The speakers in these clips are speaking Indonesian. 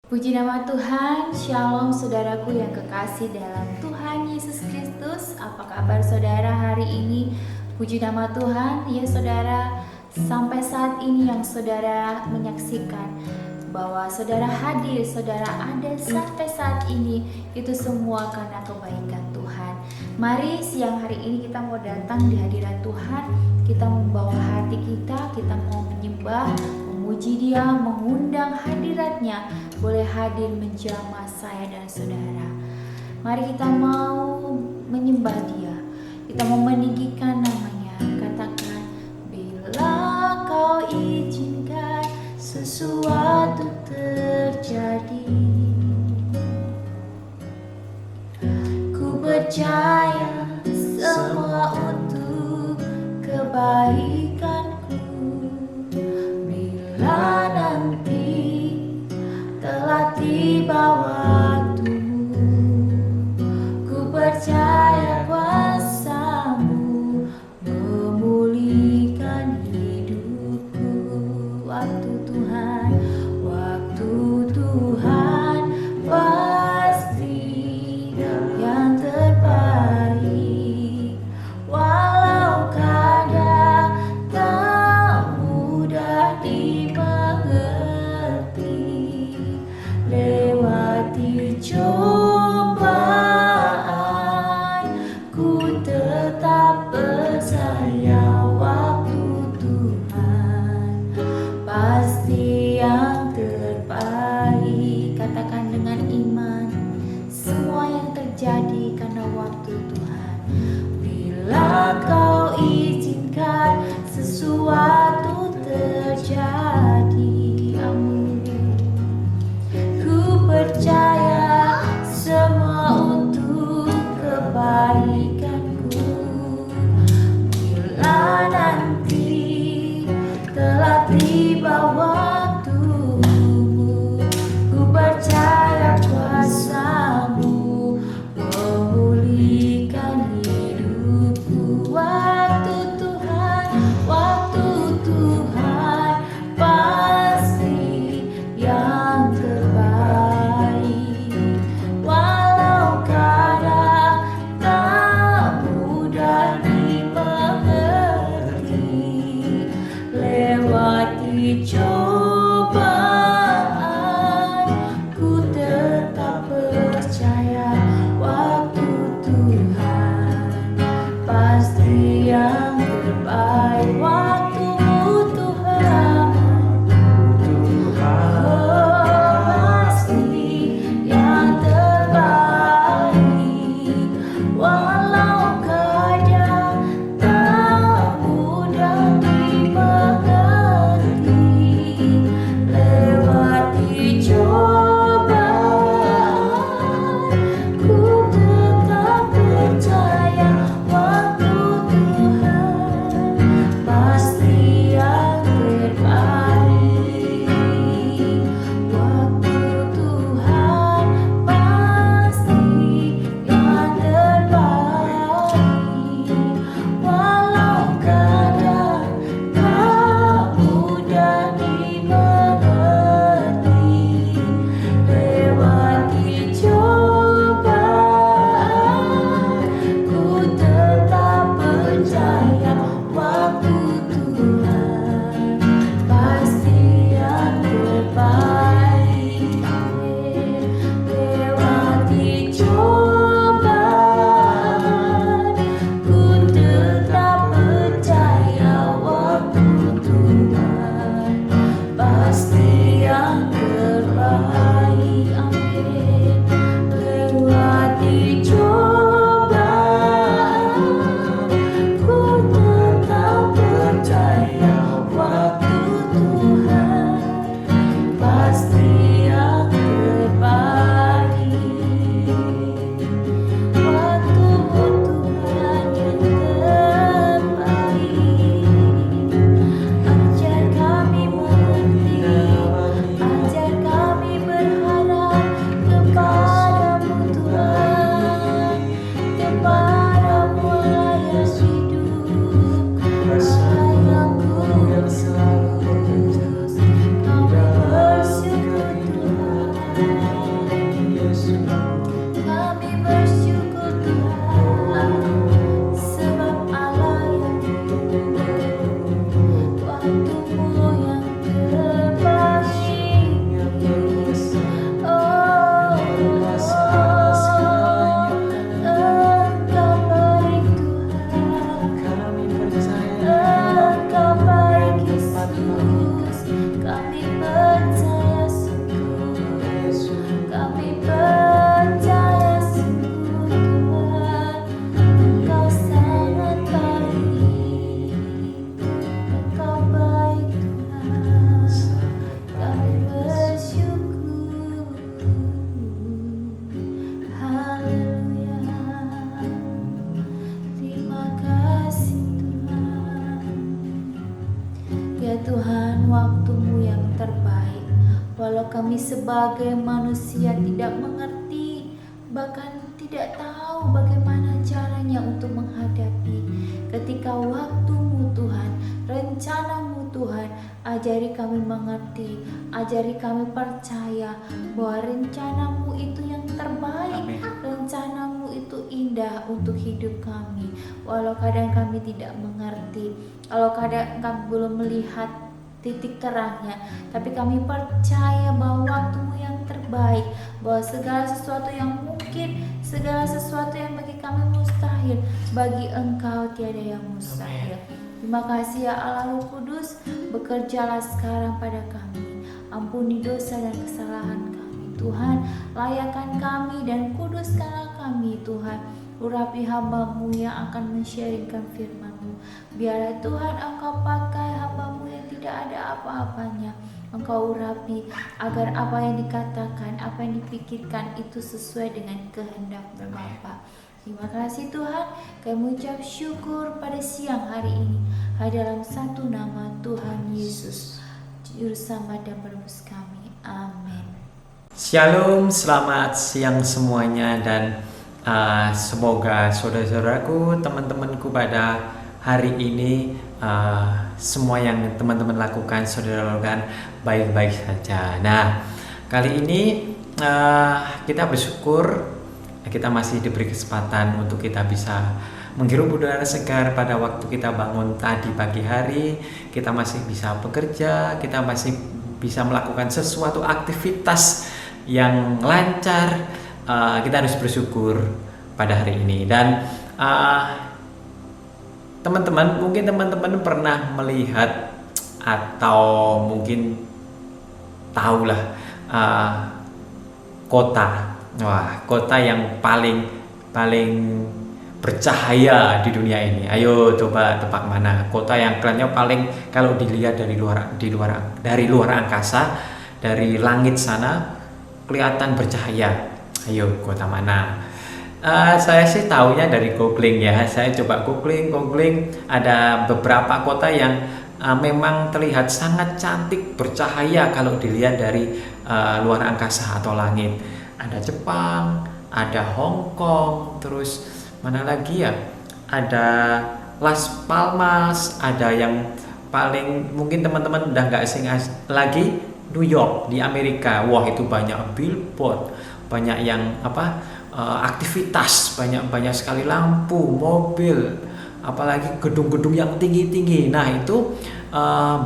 Puji nama Tuhan, Shalom saudaraku yang kekasih dalam Tuhan Yesus Kristus. Apa kabar saudara hari ini? Puji nama Tuhan, ya saudara, sampai saat ini yang saudara menyaksikan bahwa saudara hadir, saudara ada sampai saat ini, itu semua karena kebaikan Tuhan. Mari siang hari ini kita mau datang di hadirat Tuhan, kita membawa hati kita mau menyembah, memuji Dia, mengundang hadiratnya, boleh hadir menjamah saya dan saudara. Mari kita mau menyembah Dia, kita mau meninggikan namanya. Katakan, bila Kau izinkan sesuatu terjadi, ku percaya semua untuk kebaikanku. Bila nanti telah tiba waktumu, ku percaya kuasa-Mu memulihkan hidupku. Waktu Tuhan pasti yang terbaik. Walau kadang tak mudah dimengerti, lewati kami sebagai manusia tidak mengerti, bahkan tidak tahu bagaimana caranya untuk menghadapi. Ketika waktu-Mu Tuhan, rencana-Mu Tuhan, ajari kami mengerti, ajari kami percaya bahwa rencana-Mu itu yang terbaik. Amin. Rencana-Mu itu indah untuk hidup kami. Walau kadang kami tidak mengerti, kalau kadang kami belum melihat titik terangnya, tapi kami percaya bahwa waktu-Mu yang terbaik, bahwa segala sesuatu yang mungkin, segala sesuatu yang bagi kami mustahil, bagi Engkau tiada yang mustahil. Terima kasih ya Allah Roh Kudus, bekerjalah sekarang pada kami. Ampuni dosa dan kesalahan kami Tuhan, layakkan kami dan kuduskanlah kami Tuhan. Urapi hamba-Mu yang akan men-sharingkan firman-Mu. Biarlah Tuhan Engkau pakai hamba-Mu yang tidak ada apa-apanya. Engkau urapi agar apa yang dikatakan, apa yang dipikirkan itu sesuai dengan kehendak-Mu Bapa. Terima kasih Tuhan, kami mengucap syukur pada siang hari ini. Dalam satu nama Tuhan Yesus, Juru Selamat dan Penebus kami. Amin. Shalom, selamat siang semuanya, dan semoga saudara-saudaraku, teman-temanku pada hari ini semua yang teman-teman lakukan, saudara lakukan baik-baik saja. Nah, kali ini kita bersyukur kita masih diberi kesempatan untuk kita bisa menghirup udara segar pada waktu kita bangun tadi pagi hari. Kita masih bisa bekerja, kita masih bisa melakukan sesuatu aktivitas yang lancar. Kita harus bersyukur pada hari ini. Dan teman-teman, mungkin teman-teman pernah melihat atau mungkin tahulah kota yang paling bercahaya di dunia ini. Ayo coba tebak mana kota yang kelihatannya paling, kalau dilihat dari luar angkasa, dari langit sana kelihatan bercahaya. Ayo kota mana? Saya sih taunya dari googling ya. Saya coba googling, ada beberapa kota yang memang terlihat sangat cantik, bercahaya kalau dilihat dari luar angkasa atau langit. Ada Jepang, ada Hong Kong, terus mana lagi ya? Ada Las Palmas, ada yang paling mungkin teman-teman udah nggak asing lagi, New York di Amerika. Wah, itu banyak billboard, banyak yang aktivitas, banyak sekali lampu, mobil, apalagi gedung-gedung yang tinggi-tinggi. Nah, itu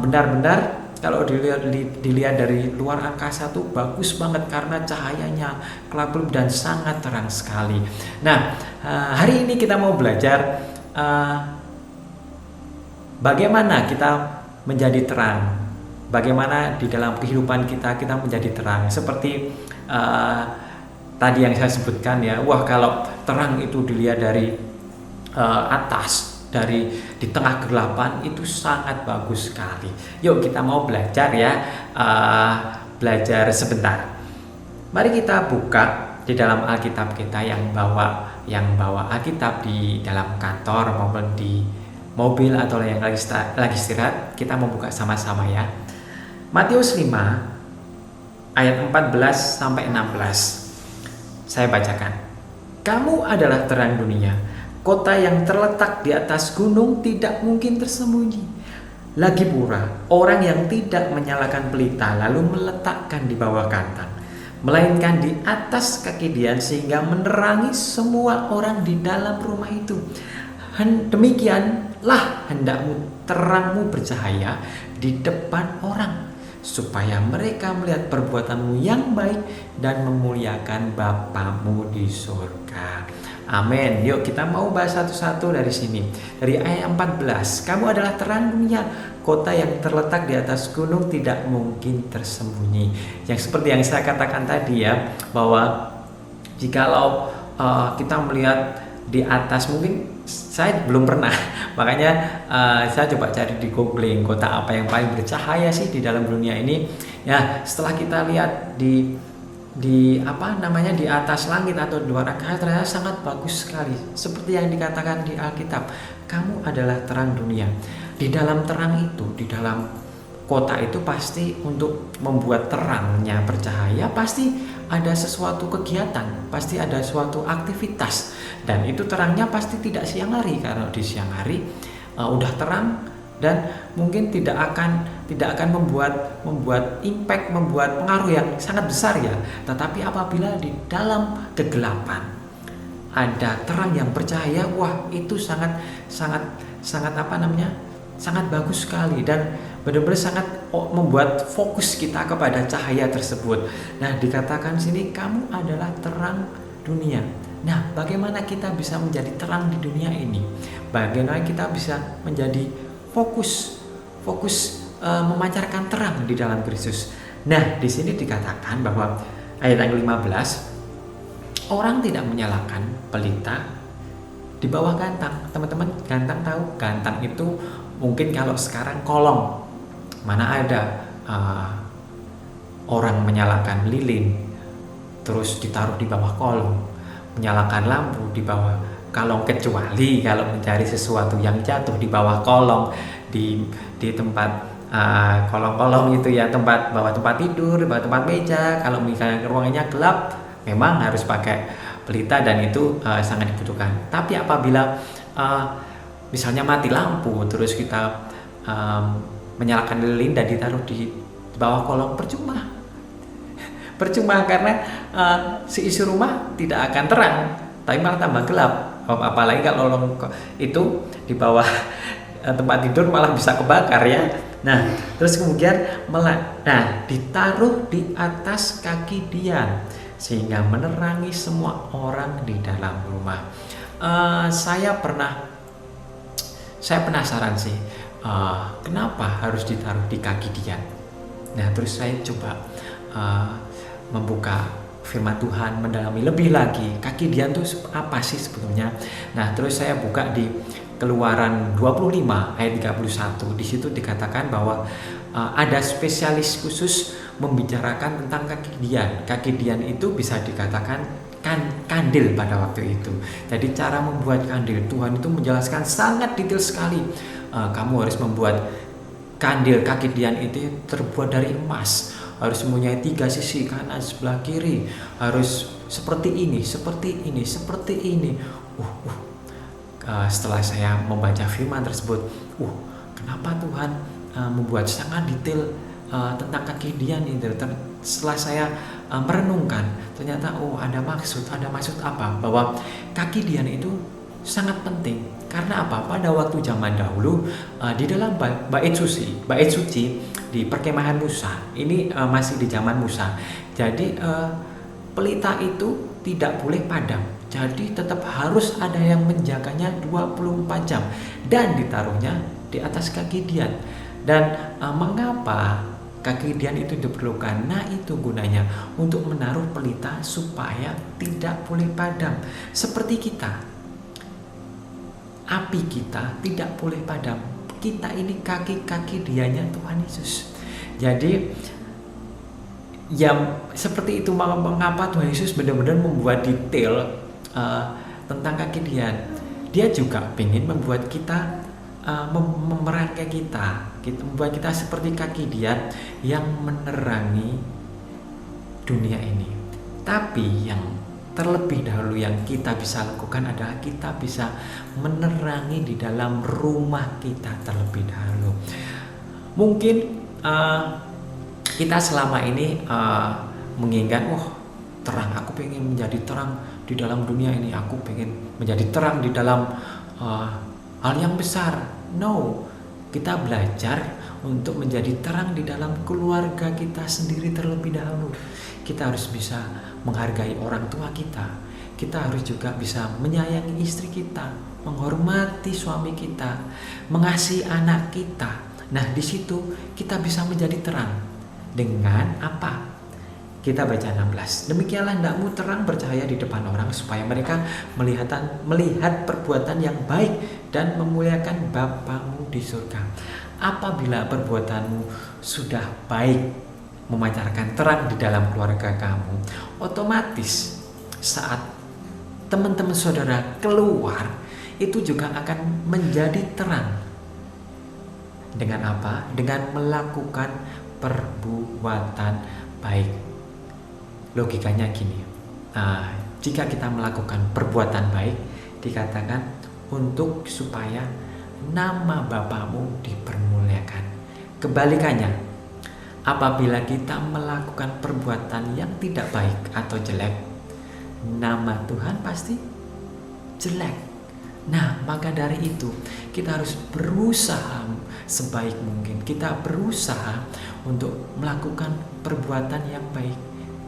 benar-benar kalau dilihat dari luar angkasa tuh bagus banget karena cahayanya kelap-kelip dan sangat terang sekali. Nah, hari ini kita mau belajar bagaimana kita menjadi terang, bagaimana di dalam kehidupan kita menjadi terang. Seperti tadi yang saya sebutkan ya, wah kalau terang itu dilihat dari atas, di tengah kegelapan, itu sangat bagus sekali. Yuk kita mau belajar ya, belajar sebentar. Mari kita buka di dalam Alkitab kita, yang bawa Alkitab di dalam kantor maupun di mobil atau yang lagi istirahat, kita mau buka sama-sama ya. Matius 5 ayat 14 sampai 16. Saya bacakan. Kamu adalah terang dunia. Kota yang terletak di atas gunung tidak mungkin tersembunyi. Lagi pula, orang yang tidak menyalakan pelita lalu meletakkan di bawah kandang, melainkan di atas kaki dian sehingga menerangi semua orang di dalam rumah itu. Demikianlah hendakmu terangmu bercahaya di depan orang, supaya mereka melihat perbuatanmu yang baik dan memuliakan Bapamu di surga. Amin. Yuk kita mau bahas satu-satu dari sini. Dari ayat 14. Kamu adalah terang dunia. Kota yang terletak di atas gunung tidak mungkin tersembunyi. Yang seperti yang saya katakan tadi ya, bahwa jikalau kita melihat di atas, mungkin saya belum pernah, makanya saya coba cari di googling kota apa yang paling bercahaya sih di dalam dunia ini. Ya, setelah kita lihat di atas langit atau di luar angkasa, ternyata sangat bagus sekali. Seperti yang dikatakan di Alkitab, kamu adalah terang dunia. Di dalam terang itu, di dalam kota itu pasti untuk membuat terangnya bercahaya pasti ada sesuatu kegiatan, pasti ada suatu aktivitas, dan itu terangnya pasti tidak siang hari. Karena di siang hari udah terang dan mungkin tidak akan membuat impact, membuat pengaruh yang sangat besar ya. Tetapi apabila di dalam kegelapan ada terang yang bercahaya, wah itu sangat sangat bagus sekali, dan benar-benar sangat membuat fokus kita kepada cahaya tersebut. Nah, dikatakan sini kamu adalah terang dunia. Nah, bagaimana kita bisa menjadi terang di dunia ini? Bagaimana kita bisa menjadi fokus memancarkan terang di dalam Kristus? Nah, di sini dikatakan bahwa ayat yang 15, orang tidak menyalakan pelita di bawah gantang. Teman-teman, gantang tahu? Gantang itu mungkin kalau sekarang kolong. Mana ada orang menyalakan lilin terus ditaruh di bawah kolong, menyalakan lampu di bawah kolong, kecuali kalau mencari sesuatu yang jatuh di bawah kolong, di tempat kolong-kolong itu ya, bawah tempat tidur, bawah tempat meja. Kalau misalnya ruangannya gelap, memang harus pakai pelita dan itu sangat dibutuhkan. Tapi apabila misalnya mati lampu terus kita menyalakan lilin dan ditaruh di bawah kolong, percuma karena si isi rumah tidak akan terang, tapi malah tambah gelap. Apalagi kalau itu di bawah tempat tidur malah bisa kebakar ya. Nah, terus kemudian ditaruh di atas kaki Dian sehingga menerangi semua orang di dalam rumah. Saya penasaran sih, kenapa harus ditaruh di kaki Dian. Nah, terus saya coba membuka firman Tuhan, mendalami lebih lagi kaki Dian itu apa sih sebetulnya. Nah, terus saya buka di Keluaran 25 ayat 31. Di situ dikatakan bahwa ada spesialis khusus membicarakan tentang kaki Dian. Kaki Dian itu bisa dikatakan kandil pada waktu itu. Jadi cara membuat kandil, Tuhan itu menjelaskan sangat detail sekali. Kamu harus membuat kandil kaki Dian itu terbuat dari emas, harus mempunyai 3 sisi, kanan sebelah kiri, harus seperti ini. Setelah saya membaca firman tersebut, kenapa Tuhan membuat sangat detail tentang kaki Dian ini? Setelah saya merenungkan, ternyata ada maksud apa? Bahwa kaki Dian itu sangat penting. Karena apa? Pada waktu zaman dahulu di dalam bait suci di perkemahan Musa, ini masih di zaman Musa. Jadi pelita itu tidak boleh padam. Jadi tetap harus ada yang menjaganya 24 jam dan ditaruhnya di atas kaki Dian. Dan mengapa kaki Dian itu diperlukan? Nah, itu gunanya untuk menaruh pelita supaya tidak boleh padam. Seperti kita, api kita tidak boleh padam. Kita ini kaki-kaki Diannya Tuhan Yesus. Jadi yang seperti itu, mengapa Tuhan Yesus benar-benar membuat detail tentang kaki Dian. Dia juga ingin membuat kita memerankan kita, membuat kita seperti kaki Dian yang menerangi dunia ini. Tapi yang terlebih dahulu yang kita bisa lakukan adalah kita bisa menerangi di dalam rumah kita terlebih dahulu. Mungkin kita selama ini mengingat, terang, aku pengen menjadi terang di dalam dunia ini, aku pengen menjadi terang di dalam hal yang besar. No, kita belajar untuk menjadi terang di dalam keluarga kita sendiri terlebih dahulu. Kita harus bisa menghargai orang tua kita. Kita harus juga bisa menyayangi istri kita, menghormati suami kita, mengasihi anak kita. Nah, di situ kita bisa menjadi terang. Dengan apa? Kita baca 16. Demikianlah hendakmu terang bercahaya di depan orang, supaya mereka melihat perbuatan yang baik dan memuliakan Bapamu di surga. Apabila perbuatanmu sudah baik, memancarkan terang di dalam keluarga kamu, otomatis saat teman-teman saudara keluar, itu juga akan menjadi terang. Dengan apa? Dengan melakukan perbuatan baik. Logikanya gini, jika kita melakukan perbuatan baik, dikatakan untuk supaya nama Bapamu dipermuliakan. Kebalikannya, apabila kita melakukan perbuatan yang tidak baik atau jelek, nama Tuhan pasti jelek. Nah, maka dari itu kita harus berusaha sebaik mungkin. Kita berusaha untuk melakukan perbuatan yang baik.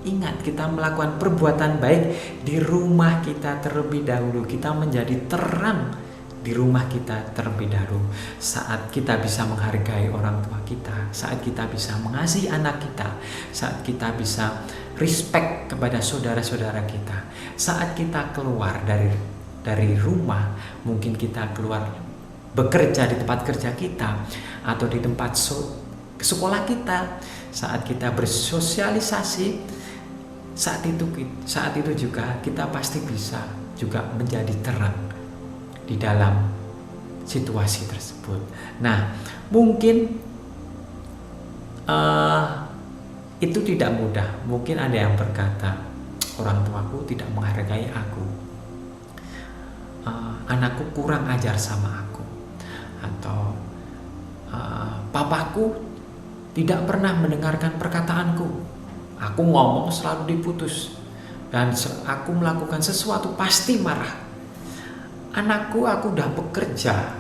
Ingat, kita melakukan perbuatan baik di rumah kita terlebih dahulu. Kita menjadi terang di rumah kita terlebih dahulu. Saat kita bisa menghargai orang tua kita, saat kita bisa mengasihi anak kita, saat kita bisa respect kepada saudara-saudara kita, saat kita keluar dari rumah, mungkin kita keluar bekerja di tempat kerja kita atau di tempat sekolah kita, saat kita bersosialisasi, saat itu juga kita pasti bisa juga menjadi terang di dalam situasi tersebut. Nah, mungkin itu tidak mudah. Mungkin ada yang berkata, orang tuaku tidak menghargai aku, anakku kurang ajar sama aku, atau papaku tidak pernah mendengarkan perkataanku, aku ngomong selalu diputus, dan aku melakukan sesuatu pasti marah. Anakku, aku udah bekerja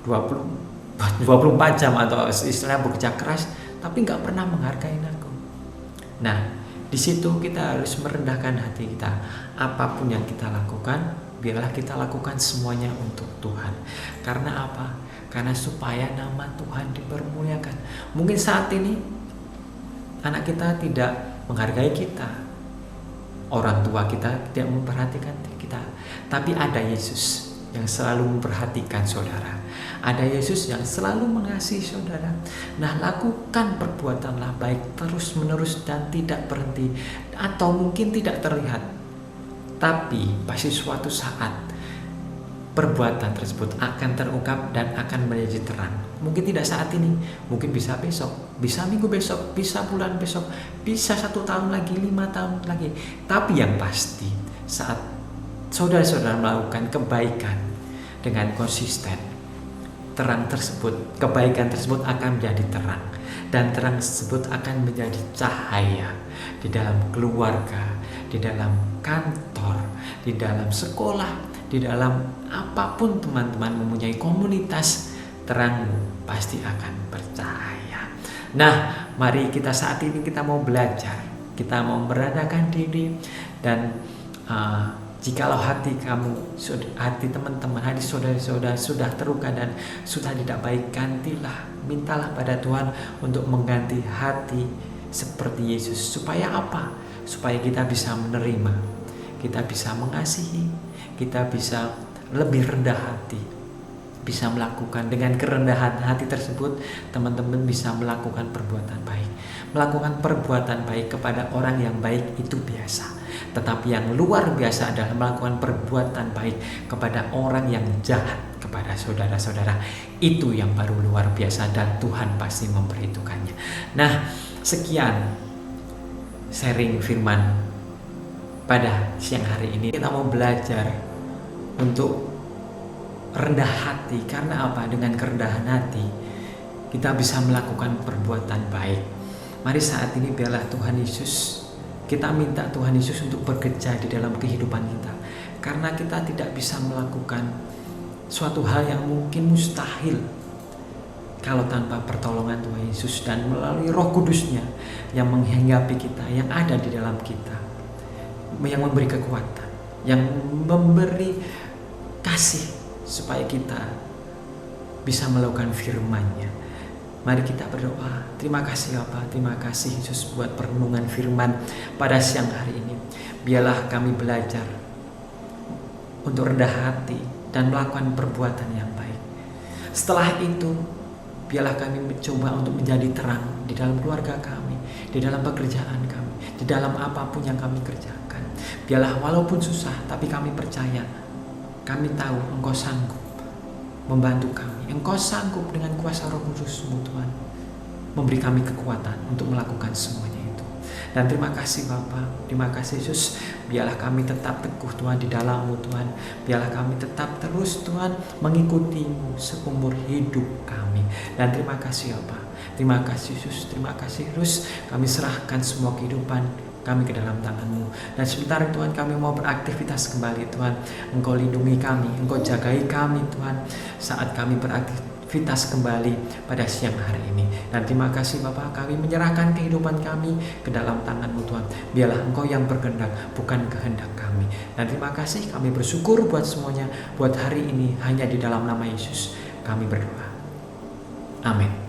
24 jam atau istilahnya bekerja keras, tapi nggak pernah menghargai aku. Nah, di situ kita harus merendahkan hati kita. Apapun yang kita lakukan, biarlah kita lakukan semuanya untuk Tuhan. Karena apa? Karena supaya nama Tuhan dipermuliakan. Mungkin saat ini anak kita tidak menghargai kita, orang tua kita tidak memperhatikan kita, tapi ada Yesus yang selalu memperhatikan saudara. Ada Yesus yang selalu mengasihi saudara. Nah, lakukan perbuatanlah baik terus menerus dan tidak berhenti. Atau mungkin tidak terlihat, tapi pasti suatu saat perbuatan tersebut akan terungkap dan akan menjadi terang. Mungkin tidak saat ini, mungkin bisa besok, bisa minggu besok, bisa bulan besok, bisa 1 tahun lagi, 5 tahun lagi. Tapi yang pasti, saat saudara-saudara melakukan kebaikan dengan konsisten, terang tersebut, kebaikan tersebut akan menjadi terang, dan terang tersebut akan menjadi cahaya di dalam keluarga, di dalam kantor, di dalam sekolah, di dalam apapun teman-teman mempunyai komunitas, terangmu pasti akan bercahaya. Nah, mari kita saat ini kita mau belajar, kita mau merendahkan diri, dan jikalau hati kamu, hati teman-teman, hati saudara-saudara sudah terluka dan sudah tidak baik, gantilah, mintalah pada Tuhan untuk mengganti hati seperti Yesus. Supaya apa? Supaya kita bisa menerima, kita bisa mengasihi, kita bisa lebih rendah hati, bisa melakukan dengan kerendahan hati tersebut, teman-teman bisa melakukan perbuatan baik. Melakukan perbuatan baik kepada orang yang baik itu biasa. Tetapi yang luar biasa adalah melakukan perbuatan baik kepada orang yang jahat kepada saudara-saudara. Itu yang baru luar biasa dan Tuhan pasti memperhitungkannya. Nah, sekian sharing firman pada siang hari ini. Kita mau belajar untuk rendah hati. Karena apa? Dengan kerendahan hati kita bisa melakukan perbuatan baik. Mari saat ini biarlah Tuhan Yesus, kita minta Tuhan Yesus untuk bekerja di dalam kehidupan kita. Karena kita tidak bisa melakukan suatu hal yang mungkin mustahil kalau tanpa pertolongan Tuhan Yesus dan melalui Roh Kudus-Nya yang menghinggapi kita, yang ada di dalam kita, yang memberi kekuatan, yang memberi kasih supaya kita bisa melakukan firman-Nya. Mari kita berdoa. Terima kasih Bapa, terima kasih Yesus buat perenungan firman pada siang hari ini. Biarlah kami belajar untuk rendah hati dan melakukan perbuatan yang baik. Setelah itu, biarlah kami mencoba untuk menjadi terang di dalam keluarga kami, di dalam pekerjaan kami, di dalam apapun yang kami kerjakan. Biarlah walaupun susah, tapi kami percaya, kami tahu Engkau sanggup membantu kami. Engkau sanggup dengan kuasa Roh Kudus-Mu Tuhan, memberi kami kekuatan untuk melakukan semuanya itu. Dan terima kasih Bapa, terima kasih Yesus. Biarlah kami tetap teguh Tuhan di dalam-Mu Tuhan. Biarlah kami tetap terus Tuhan mengikuti-Mu seumur hidup kami. Dan terima kasih Bapa, terima kasih Yesus, terima kasih Yesus. Kami serahkan semua kehidupan kami ke dalam tangan-Mu. Dan sebentar Tuhan kami mau beraktivitas kembali Tuhan. Engkau lindungi kami, Engkau jagai kami Tuhan saat kami beraktivitas kembali pada siang hari ini. Dan terima kasih Bapa, kami menyerahkan kehidupan kami ke dalam tangan-Mu Tuhan. Biarlah Engkau yang berkehendak, bukan kehendak kami. Dan terima kasih, kami bersyukur buat semuanya, buat hari ini hanya di dalam nama Yesus kami berdoa. Amin.